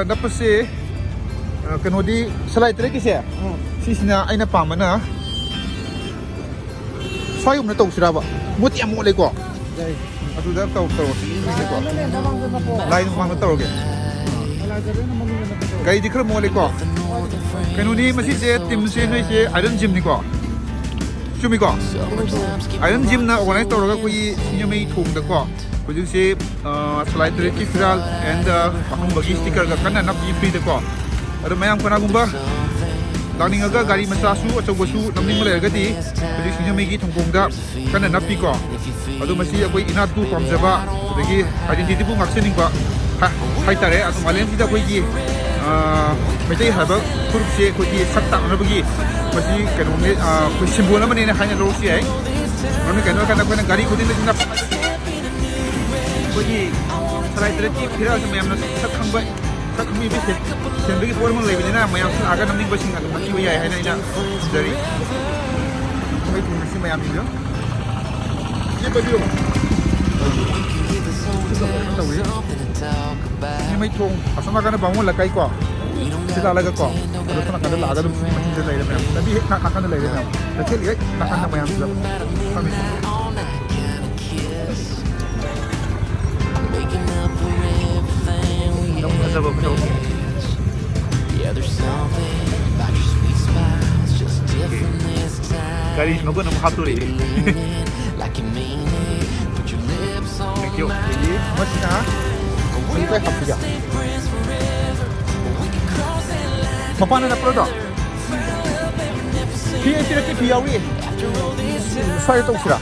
napasi kanodi salai tere kise sisina aina pamana soyum na to siraba muti amo le ko adu da to ko lain mang to ge kai di khra mo le ko kanodi masi je tim se noi se iron gym ni ko chumi ko iron gym na organize to ga koi nyamei thong da ko kujung se slide tere ki firal and pakam bagi sticker ga kana na bi free da ko adu mayam kana gumba dangning aga gari macha su achogo su namning male ga di kujung nyamei gi thongkong da kana na pi ko adu masi akoi inat tu pamjaba dagi identity bu ngaksening ba hai tare adu malen ti da koi gi mai haba kurup se ko gi sakta na bagi masi kanu ne ko symbol na mane na hanya ro si ai mane kanu kana kana gari ko din na कोई सराय तरह की फिर आज मैं अपना सब खंबा सब खंबी भी सेंबी की फॉर्म ले भी ना मैं अपना आगे नमनी बसिंग का मची हुई है ना इना जरी कोई तुमसे मैं आमी जो ये बदियो ये मैं थों असमा का ना बांगो लगाई को सिला लगा को और उसना का लगा तो मची ले ले मैं तभी ना ना ले ले मैं लेकिन ये ना ना मैं आमी जो Gari semoga nama hatu ini. Thank you. Masih na? Ini apa hatu ya? Apa nak produk? Dia tidak diawi. Saya tahu sila.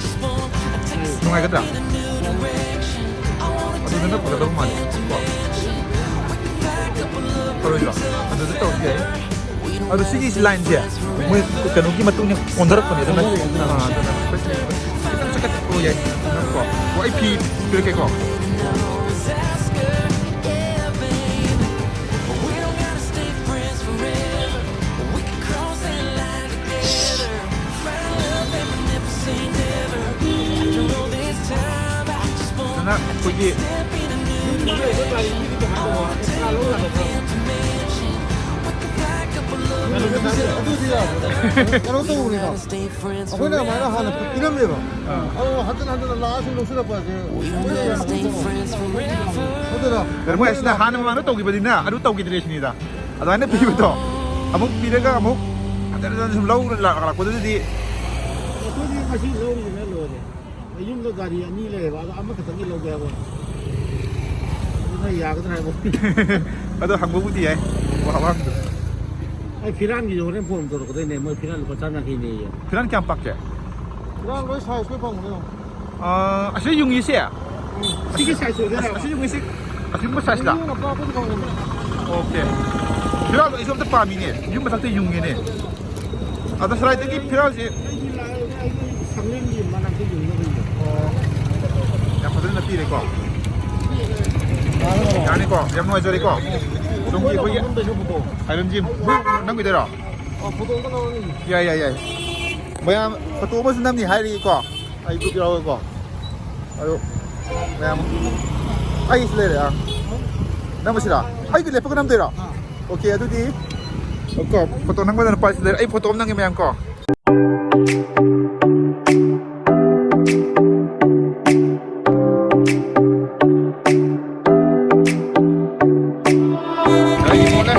Nungai kata. Aduh, mana produk mana? Kalau juga, ada tu tahu dia. Ada segi lain dia. Mungkin kalau kita matungnya kondarat pun itu nanti. Kita cakap oh ya, nampak. YP pilih kau. Karena pergi. Kalau tu ni lah. Aku nak mana hal tu kirim dia. Hatan last lu sudah pasal. Betul tak? Kerana esna han mana tahu kita ni na, aduh tahu kita ni dah. Ada mana pilih betul. Amuk pilih ke amuk? Ada dalam lau lah kalau kau tu di. Aku ni masih lau ni lah lau ni. Ayam tu gari ni le, ada amak ketangi lau dia pun. Ini ya kita nak buat. Aduh hang buat dia. Wah wah. Firan gitu orang pun tu kita ni, mungkin firan lepas sana kini. Firan kiam pak je. Firan lois saya suka pun tu. Asal yung isi ya? Sikit saya suka. Asal yung isi. Asal yung massage lah. Apa apa tu kau. Okay. Firan itu apa tu pami ni? Yung masak tu yung ni. Ada selai tu kita firan je. Sambil ni mana tu yung ni. Yang pasal nanti ni kau. Yang ni kau, yang mana jadi kau? Tunggu apa ya? Iron gym. Nang kita dah. Foto tu kau ni. Ya. Bayam foto apa senam ni hari kau? Ayo group jauh kau. Ayo. Bayam. Ayo selera ah. Nama sila. Ayo kita lepas nam tera. Okey, adu di. Kau foto nang mana lepas selera. Ayo foto nang yang bayam kau. Lagi mana?